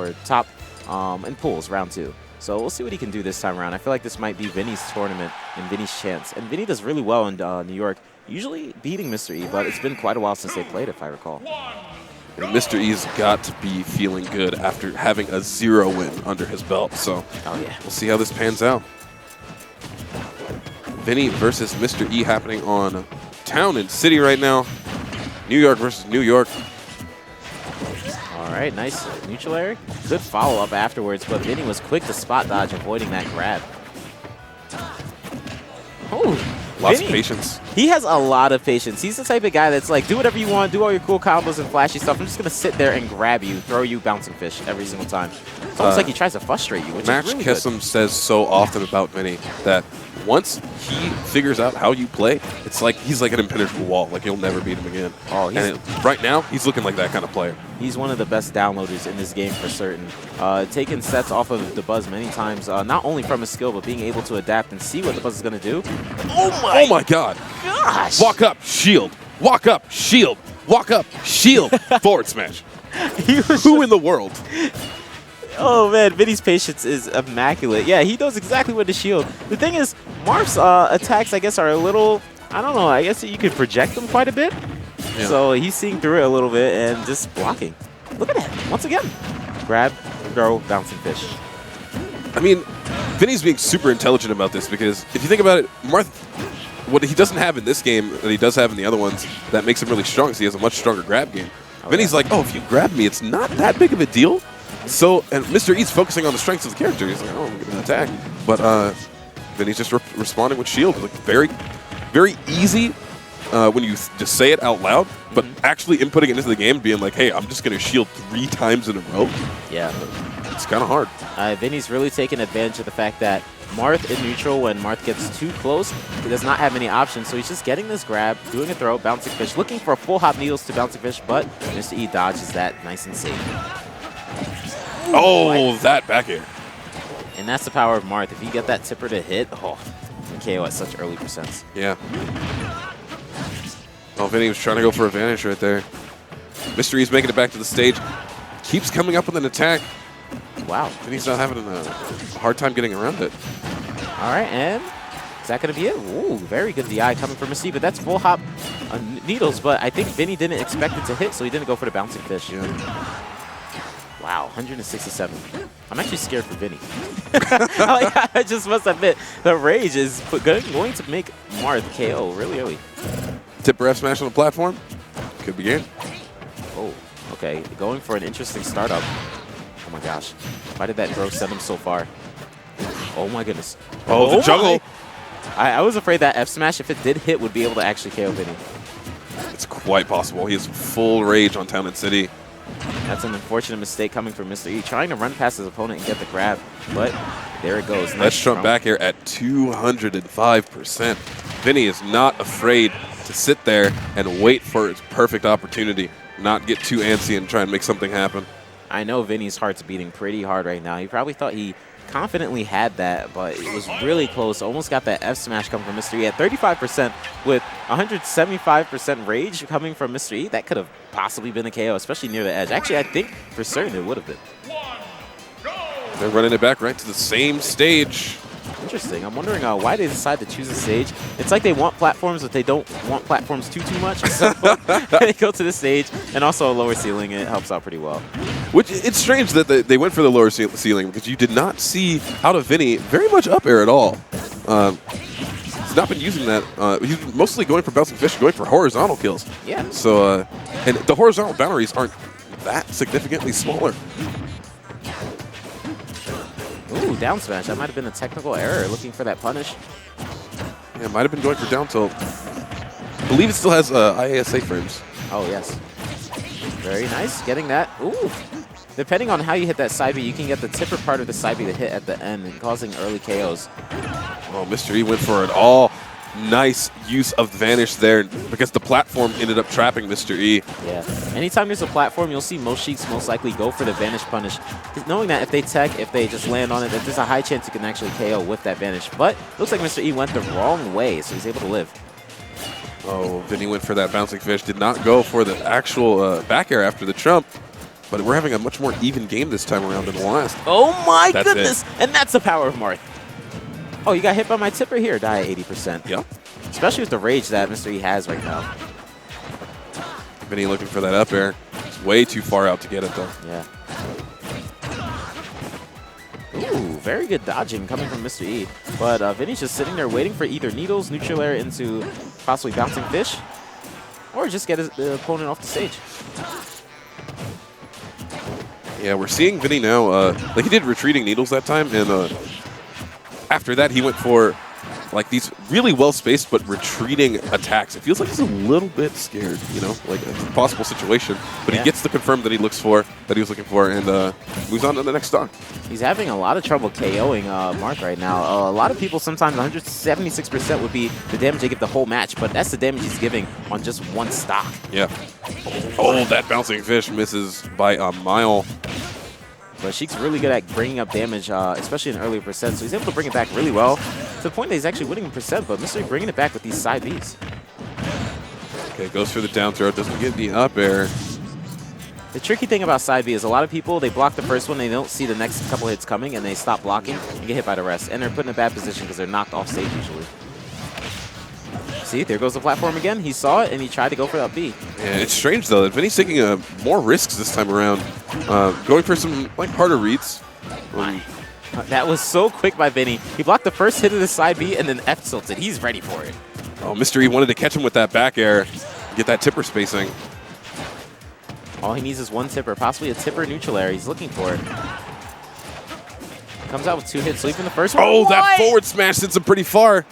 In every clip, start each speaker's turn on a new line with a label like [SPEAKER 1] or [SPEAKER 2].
[SPEAKER 1] or top in pools round 2. So we'll see what he can do this time around. I feel like this might be Vinnie's tournament and Vinnie's chance. And Vinnie does really well in New York, usually beating Mr. E, but it's been quite a while since they played, if I recall.
[SPEAKER 2] And Mr. E's got to be feeling good after having a 0 win under his belt. So we'll see how this pans out. Vinnie versus Mr. E happening on Town and City right now. New York versus New York.
[SPEAKER 1] All right, nice neutral air. Good follow-up afterwards, but Vinnie was quick to spot dodge, avoiding that grab. Oh,
[SPEAKER 2] Lots
[SPEAKER 1] Vinnie,
[SPEAKER 2] of patience.
[SPEAKER 1] He has a lot of patience. He's the type of guy that's like, do whatever you want, do all your cool combos and flashy stuff. I'm just going to sit there and grab you, throw you bouncing fish every single time. It's almost like he tries to frustrate you, which
[SPEAKER 2] Match
[SPEAKER 1] is really
[SPEAKER 2] Kessam
[SPEAKER 1] good.
[SPEAKER 2] says so often about Vinnie that once he figures out how you play, it's like he's like an impenetrable wall. Like, you'll never beat him again.
[SPEAKER 1] Oh,
[SPEAKER 2] right now, he's looking like that kind of player.
[SPEAKER 1] He's one of the best downloaders in this game for certain. Taking sets off of the Buzz many times, not only from his skill, but being able to adapt and see what the Buzz is going to do.
[SPEAKER 2] Oh my God.
[SPEAKER 1] Gosh!
[SPEAKER 2] Walk up, shield. Walk up, shield. Walk up, shield. Forward smash. Who in the world?
[SPEAKER 1] Oh man, Vinnie's patience is immaculate. Yeah, he knows exactly what to shield. The thing is, Marth's attacks, I guess, are a little, I don't know, I guess you could project them quite a bit. Yeah. So he's seeing through it a little bit and just blocking. Look at that, once again. Grab, throw, bouncing fish.
[SPEAKER 2] I mean, Vinnie's being super intelligent about this because if you think about it, Marth, what he doesn't have in this game that he does have in the other ones that makes him really strong is he has a much stronger grab game. Vinnie's like, oh, if you grab me, it's not that big of a deal. So, and Mr. E's focusing on the strengths of the character. He's like, oh, I'm going to attack. But Vinnie's just responding with shield. Like, very, very easy when you just say it out loud, but actually inputting it into the game, being like, hey, I'm just going to shield 3 times in a row.
[SPEAKER 1] Yeah.
[SPEAKER 2] It's kind of hard.
[SPEAKER 1] Vinnie's really taking advantage of the fact that Marth in neutral, when Marth gets too close, he does not have any options. So he's just getting this grab, doing a throw, bouncing fish, looking for full hop needles to bouncing fish, but Mr. E dodges that nice and safe.
[SPEAKER 2] Oh, that back air.
[SPEAKER 1] And that's the power of Marth. If you get that tipper to hit, oh, you can KO at such early percents.
[SPEAKER 2] Yeah. Oh, Vinnie was trying to go for advantage right there. Mr. E's making it back to the stage. Keeps coming up with an attack.
[SPEAKER 1] Wow.
[SPEAKER 2] Vinnie's not having a hard time getting around it.
[SPEAKER 1] All right, and is that going to be it? Ooh, very good DI coming from Mr. E, but that's full hop needles, but I think Vinnie didn't expect it to hit, so he didn't go for the bouncing fish.
[SPEAKER 2] Yeah.
[SPEAKER 1] Wow, 167. I'm actually scared for Vinnie. I just must admit, the rage is going to make Marth KO really early.
[SPEAKER 2] Tipper F smash on the platform. Could be game.
[SPEAKER 1] Oh, okay. Going for an interesting startup. Oh my gosh. Why did that throw send him so far? Oh my goodness.
[SPEAKER 2] Oh, the juggle.
[SPEAKER 1] I was afraid that F smash, if it did hit, would be able to actually KO Vinnie.
[SPEAKER 2] It's quite possible. He has full rage on Town and City.
[SPEAKER 1] That's an unfortunate mistake coming from Mr. E, trying to run past his opponent and get the grab, but there it goes.
[SPEAKER 2] Let's jump back here at 205%. Vinnie is not afraid to sit there and wait for his perfect opportunity, not get too antsy and try and make something happen.
[SPEAKER 1] I know Vinnie's heart's beating pretty hard right now. He probably thought he confidently had that, but it was really close. Almost got that F smash coming from Mr. E at 35% with 175% rage coming from Mr. E. That could have possibly been a KO, especially near the edge. Actually, I think for certain it would have been.
[SPEAKER 2] They're running it back right to the same stage.
[SPEAKER 1] Interesting. I'm wondering why they decide to choose a stage. It's like they want platforms, but they don't want platforms too much. So they go to the stage, and also a lower ceiling. It helps out pretty well.
[SPEAKER 2] Which, it's strange that they went for the lower ceiling because you did not see out of Vinnie very much up air at all. He's not been using that. He's mostly going for bouncing fish, going for horizontal kills.
[SPEAKER 1] Yeah.
[SPEAKER 2] So, and the horizontal boundaries aren't that significantly smaller.
[SPEAKER 1] Ooh, down smash. That might have been a technical error, looking for that punish.
[SPEAKER 2] Yeah, might have been going for down tilt. I believe it still has IASA frames.
[SPEAKER 1] Oh, yes. Very nice. Getting that. Ooh. Depending on how you hit that side B, you can get the tipper part of the side B to hit at the end, causing early KOs.
[SPEAKER 2] Oh, Mr. E went for it all. Nice use of Vanish there because the platform ended up trapping Mr. E.
[SPEAKER 1] Yeah. Anytime there's a platform, you'll see most Sheiks most likely go for the Vanish punish, knowing that if they tech, if they just land on it, that there's a high chance you can actually KO with that Vanish. But looks like Mr. E went the wrong way, so he's able to live.
[SPEAKER 2] Oh, Vinnie went for that bouncing fish. Did not go for the actual back air after the trump. but we're having a much more even game this time around than the last.
[SPEAKER 1] Oh my
[SPEAKER 2] That's
[SPEAKER 1] goodness! And that's the power of Marth. Oh, you got hit by my tipper here. Die at 80%.
[SPEAKER 2] Yeah.
[SPEAKER 1] Especially with the rage that Mr. E has right now.
[SPEAKER 2] Vinnie looking for that up air. It's way too far out to get it, though.
[SPEAKER 1] Yeah. Ooh, very good dodging coming from Mr. E. But Vinnie's just sitting there waiting for either needles, neutral air into possibly bouncing fish, or just get the opponent off the stage.
[SPEAKER 2] Yeah, we're seeing Vinnie now. Like he did retreating needles that time, and after that he went for like these really well-spaced but retreating attacks. It feels like he's a little bit scared, you know, like a possible situation. But he gets the confirm that he was looking for, and moves on to the next stock.
[SPEAKER 1] He's having a lot of trouble KOing Marth right now. A lot of people, sometimes 176% would be the damage they give the whole match, but that's the damage he's giving on just one stock.
[SPEAKER 2] Yeah. Oh, that bouncing fish misses by a mile.
[SPEAKER 1] But Sheik's really good at bringing up damage, especially in earlier percent, so he's able to bring it back really well to the point that he's actually winning in percent, but Mystery bringing it back with these side Bs.
[SPEAKER 2] Okay, goes for the down throw, doesn't get the up air.
[SPEAKER 1] The tricky thing about side B is a lot of people, they block the first one, they don't see the next couple hits coming, and they stop blocking and get hit by the rest. And they're put in a bad position because they're knocked off stage usually. See, there goes the platform again. He saw it, and he tried to go for that B.
[SPEAKER 2] Yeah, it's strange, though, that Vinnie's taking more risks this time around, going for some like harder reads.
[SPEAKER 1] That was so quick by Vinnie. He blocked the first hit of the side B and then F-tilted. He's ready for it.
[SPEAKER 2] Oh, Mr. E wanted to catch him with that back air, get that tipper spacing.
[SPEAKER 1] All he needs is one tipper, possibly a tipper neutral air. He's looking for it. Comes out with 2 hits, leaping the first one.
[SPEAKER 2] Oh, what? That forward smash sends him pretty far.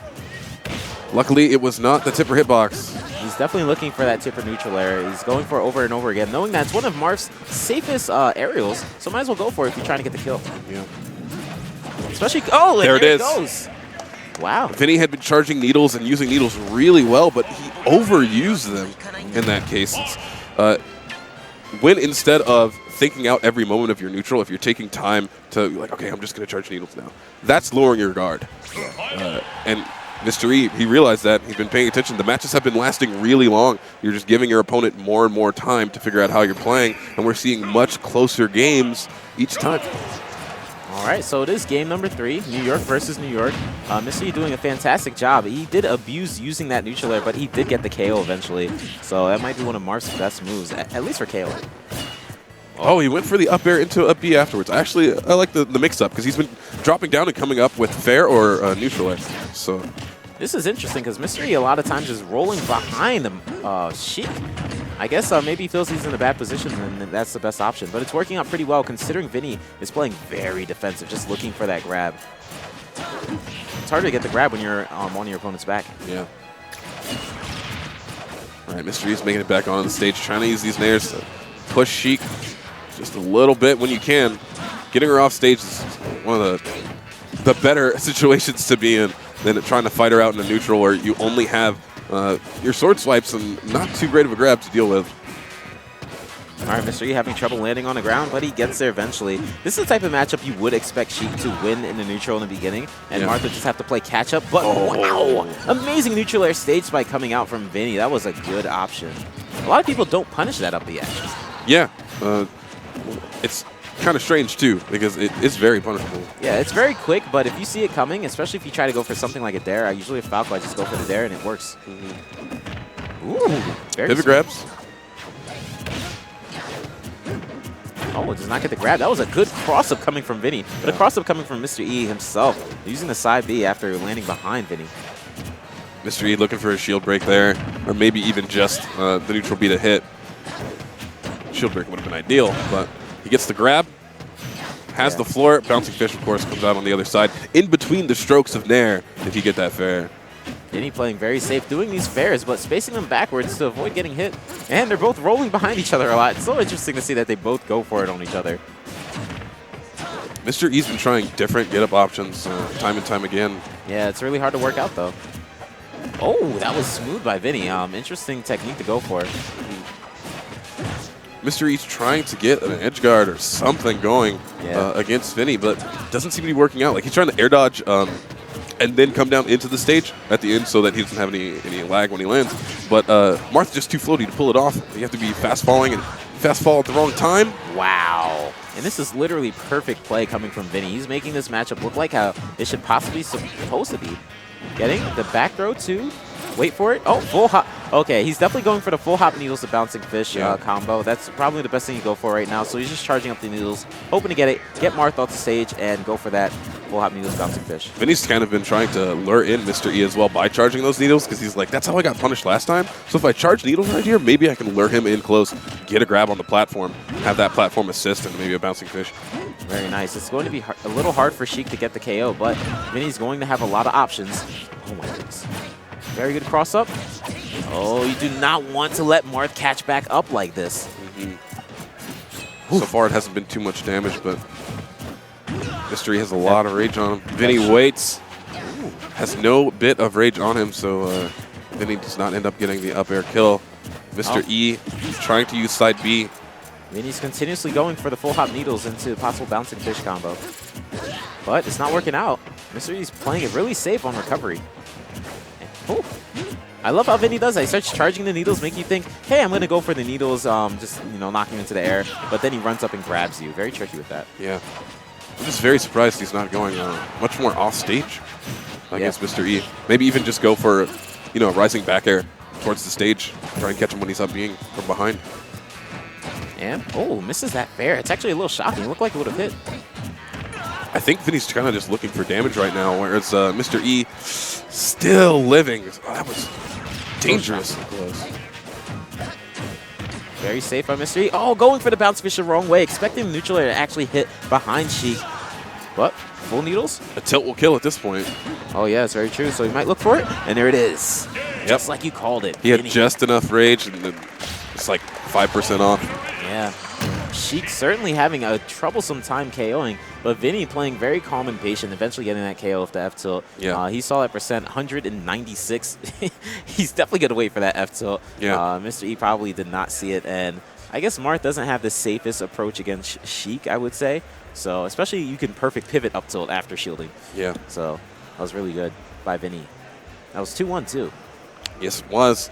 [SPEAKER 2] Luckily, it was not the tipper hitbox.
[SPEAKER 1] He's definitely looking for that tipper neutral air. He's going for it over and over again, knowing that it's one of Marth's safest aerials, so might as well go for it if you're trying to get the kill.
[SPEAKER 2] Yeah.
[SPEAKER 1] Especially, oh,
[SPEAKER 2] there it is.
[SPEAKER 1] Goes. Wow.
[SPEAKER 2] Vinnie had been charging needles and using needles really well, but he overused them in that case. When instead of thinking out every moment of your neutral, if you're taking time to, like, okay, I'm just going to charge needles now, that's lowering your guard. And Mr. E, he realized that. He's been paying attention. The matches have been lasting really long. You're just giving your opponent more and more time to figure out how you're playing, and we're seeing much closer games each time.
[SPEAKER 1] All right, so it is game number 3, New York versus New York. Mr. E doing a fantastic job. He did abuse using that neutral air, but he did get the KO eventually. So that might be one of Marth's best moves, at least for KO.
[SPEAKER 2] Oh, he went for the up air into up B afterwards. Actually, I like the mix-up because he's been dropping down and coming up with fair or neutral air. So
[SPEAKER 1] this is interesting because Mr. E a lot of times is rolling behind Sheik. I guess maybe he feels he's in a bad position and that's the best option. But it's working out pretty well considering Vinnie is playing very defensive, just looking for that grab. It's harder to get the grab when you're on your opponent's back.
[SPEAKER 2] Yeah. All right, Mr. E's making it back on the stage, trying to use these nairs to push Sheik just a little bit when you can. Getting her off stage is one of the better situations to be in than trying to fight her out in a neutral where you only have your sword swipes and not too great of a grab to deal with.
[SPEAKER 1] All right, Mr. E having trouble landing on the ground, but he gets there eventually. This is the type of matchup you would expect Sheik to win in the neutral in the beginning, and Marth would just have to play catch-up. But wow, amazing neutral air stage spike coming out from Vinnie. That was a good option. A lot of people don't punish that up the edge.
[SPEAKER 2] Yeah, it's kind of strange too because it is very punishable.
[SPEAKER 1] Yeah, it's very quick, but if you see it coming, especially if you try to go for something like a dare, usually with Falco, I just go for the dare and it works. Ooh, very
[SPEAKER 2] pivot grabs.
[SPEAKER 1] Oh, it does not get the grab. That was a good cross-up coming from Vinnie, but a cross-up coming from Mr. E himself, using the side B after landing behind Vinnie.
[SPEAKER 2] Mr. E looking for a shield break there, or maybe even just the neutral B to hit. Shield break would have been ideal, but he gets the grab, has the floor. Bouncing fish, of course, comes out on the other side. In between the strokes of Nair, did he get that fair?
[SPEAKER 1] Vinnie playing very safe, doing these fairs, but spacing them backwards to avoid getting hit. And they're both rolling behind each other a lot. It's so interesting to see that they both go for it on each other.
[SPEAKER 2] Mr. E's been trying different get-up options time and time again.
[SPEAKER 1] Yeah, it's really hard to work out, though. Oh, that was smooth by Vinnie. Interesting technique to go for.
[SPEAKER 2] Mr. E's trying to get an edge guard or something going against Vinnie, but doesn't seem to be working out. Like, he's trying to air dodge and then come down into the stage at the end so that he doesn't have any lag when he lands. But Marth's just too floaty to pull it off. You have to be fast falling and Fastball at the wrong time.
[SPEAKER 1] Wow. And this is literally perfect play coming from Vinnie. He's making this matchup look like how it should possibly supposed to be. Getting the back throw too. Wait for it. Oh, full hop. Okay, he's definitely going for the full hop needles to bouncing fish combo. That's probably the best thing you go for right now. So he's just charging up the needles, hoping to get it, get Marth off the stage, and go for that full hop needles bouncing fish.
[SPEAKER 2] Vinny's kind of been trying to lure in Mr. E as well by charging those needles because he's like, that's how I got punished last time. So if I charge needles right here, maybe I can lure him in close, get a grab on the platform, have that platform assist, and maybe a bouncing fish.
[SPEAKER 1] Very nice. It's going to be a little hard for Sheik to get the KO, but Vinny's going to have a lot of options. Oh my goodness. Very good cross up. Oh, you do not want to let Marth catch back up like this.
[SPEAKER 2] So far, it hasn't been too much damage, but Mr. E has a lot of rage on him. Vinny waits, has no bit of rage on him, so Vinny does not end up getting the up air kill. Mr. E trying to use side B.
[SPEAKER 1] Vinny's continuously going for the full hop needles into possible bouncing fish combo. But it's not working out. Mr. E's playing it really safe on recovery. Oh, I love how Vinny does that. He starts charging the needles, making you think, hey, I'm going to go for the needles, just, knocking into the air. But then he runs up and grabs you. Very tricky with that.
[SPEAKER 2] Yeah. I'm just very surprised he's not going much more off stage against Mr. E. Maybe even just go for, a rising back air towards the stage. Try and catch him when he's up being from behind.
[SPEAKER 1] And, misses that fair. It's actually a little shocking. It looked like it would have hit.
[SPEAKER 2] I think Vinny's kind of just looking for damage right now, whereas Mr. E still living. Oh, that was dangerous.
[SPEAKER 1] Close. Very safe by Mr. E. Oh, going for the bounce fish the wrong way, expecting the neutral air to actually hit behind Sheik. But full needles?
[SPEAKER 2] A tilt will kill at this point.
[SPEAKER 1] Oh, yeah, it's very true. So he might look for it, and there it is. Just like you called it.
[SPEAKER 2] He had just enough rage, and it's like 5% off.
[SPEAKER 1] Yeah. Sheik certainly having a troublesome time KOing, but Vinny playing very calm and patient, eventually getting that KO with the F tilt.
[SPEAKER 2] Yeah.
[SPEAKER 1] He saw that percent, 196. He's definitely going to wait for that F tilt.
[SPEAKER 2] Yeah.
[SPEAKER 1] Mr. E probably did not see it, and I guess Marth doesn't have the safest approach against Sheik, I would say. So, especially you can perfect pivot up tilt after shielding.
[SPEAKER 2] Yeah.
[SPEAKER 1] So, that was really good by Vinny. That was 2-1, too.
[SPEAKER 2] Yes, it was.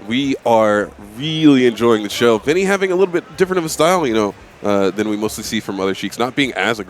[SPEAKER 2] We are really enjoying the show. Vinny having a little bit different of a style, than we mostly see from other Sheiks, not being as aggressive.